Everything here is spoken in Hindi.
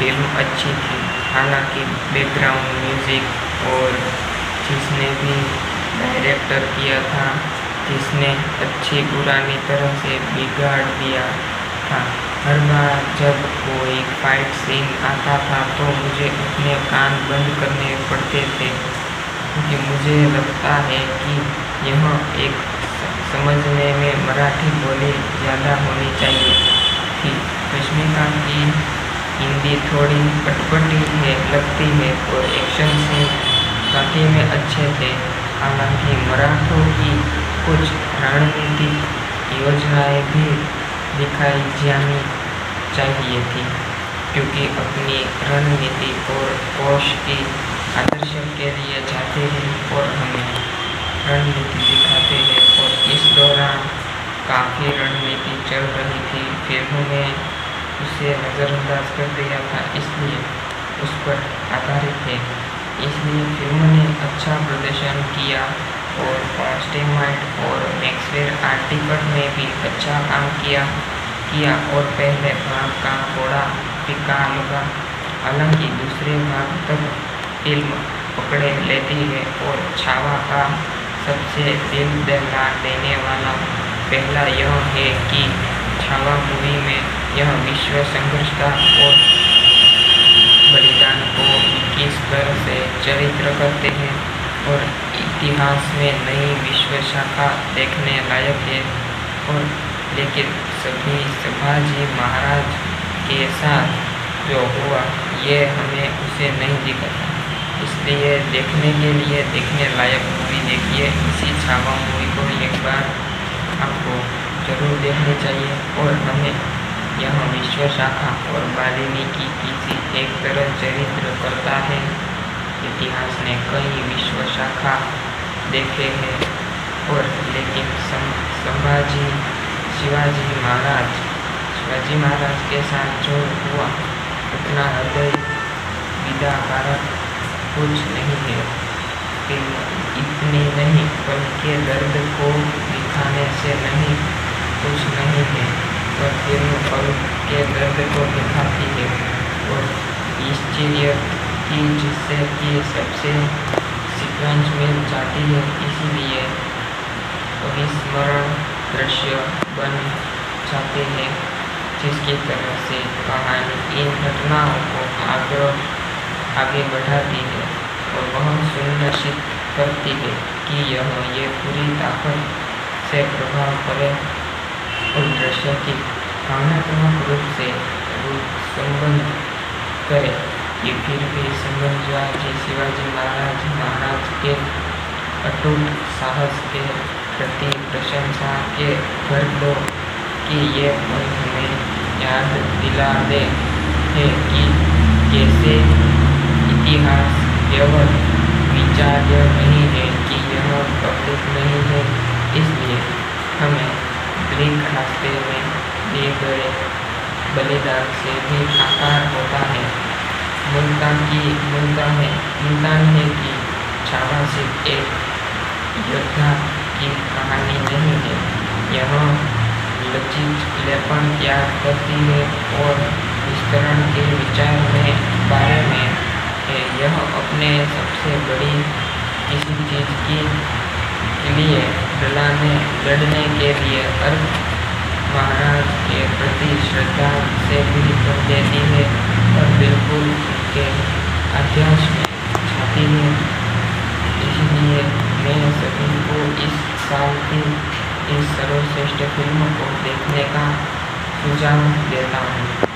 फिल्म अच्छी थी, हालांकि बैकग्राउंड म्यूजिक और जिसने भी डायरेक्टर किया था, जिसने अच्छी पुरानी तरह से बिगाड़ दिया था। हर बार जब कोई फाइट सीन आता था तो मुझे अपने कान बंद करने पड़ते थे, क्योंकि मुझे लगता है कि यह एक समझने में मराठी बोली ज़्यादा होनी चाहिए थी। रश्मिकांत की हिंदी थोड़ी अटपटी है लगती है और एक्शन सीन काफ़ी में अच्छे थे। हालांकि मराठों की कुछ रणनीतिक योजनाएं भी दिखाई जानी चाहिए थी, क्योंकि अपनी रणनीति और कोश की आदर्श के लिए जाते हैं और हमें रणनीति दिखाते हैं। और इस दौरान काफ़ी रणनीति चल रही थी, फिल्म में उसे नज़रअंदाज कर दिया था, इसलिए उस पर आधारित है, इसलिए फिल्म ने अच्छा प्रदर्शन किया। और फास्टमाइंड और मैक्सवेल आर्टिकल ने भी अच्छा काम किया और पहले भाग का थोड़ा फीका लगा। हालांकि दूसरे भाग तक फिल्म पकड़े लेती है और छावा का सबसे दिल दहला देने वाला पहला यह है कि छावा मूवी में यह विश्व संघर्ष का और बलिदान को किस तरह से चित्रित करते हैं और इतिहास में नई विश्व शाखा देखने लायक है। और लेकिन सभी संभाजी महाराज के साथ जो हुआ ये हमें उसे नहीं दिखा, इसलिए देखने के लिए देखने लायक मूवी देखिए। इसी छावा मूवी को एक बार आपको जरूर देखनी चाहिए। और हमें यह विश्व शाखा और वाल्मीकि किसी एक तरह चरित्र करता है। इतिहास ने कई विश्व शाखा देखे हैं और लेकिन शिवाजी महाराज के साथ जो हुआ उतना हृदय विदारक कुछ नहीं है। फिल्म इतनी नहीं बल्कि दर्द को दिखाने से नहीं कुछ नहीं है, पर फिल्म पल के दर्द को दिखाती है और आश्चर्य की जिससे कि सबसे सीक्वेंस मिल जाती है, इसीलिए अविस्मरण दृश्य बन जाते हैं, जिसकी तरह से कहानी इन घटनाओं को आगे बढ़ाती है और वह सुनिश्चित करती है कि ये पूरी ताकत से प्रभाव करे और दृश्य की भावनात्मक रूप से संबंध करे। ये फिर भी शिवाजी महाराज के अटूट साहस के प्रति प्रशंसा के भर दो कि ये पल हमें याद दिला दे है कि कैसे इतिहास केवल विचार्य नहीं है कि यह पब्लिक नहीं है, इसलिए हमें ब्लिंक रास्ते में दिए गए बलिदान से भी आकार होता है। मुल्तान है कि छावा सिर्फ एक योद्धा की कहानी नहीं है, यह लचीलेपन त्याग करती है और विस्तरण के विचार में बारे में है। यह अपने सबसे बड़ी किसी चीज के लिए लड़ने के लिए अर्थ महाराज के प्रति श्रद्धा से भी कर देती है और बिल्कुल के अध्यास में छाती है। इसलिए मैं सभी को इस साल की इस सर्वश्रेष्ठ फिल्म को देखने का सुझाव देता हूँ।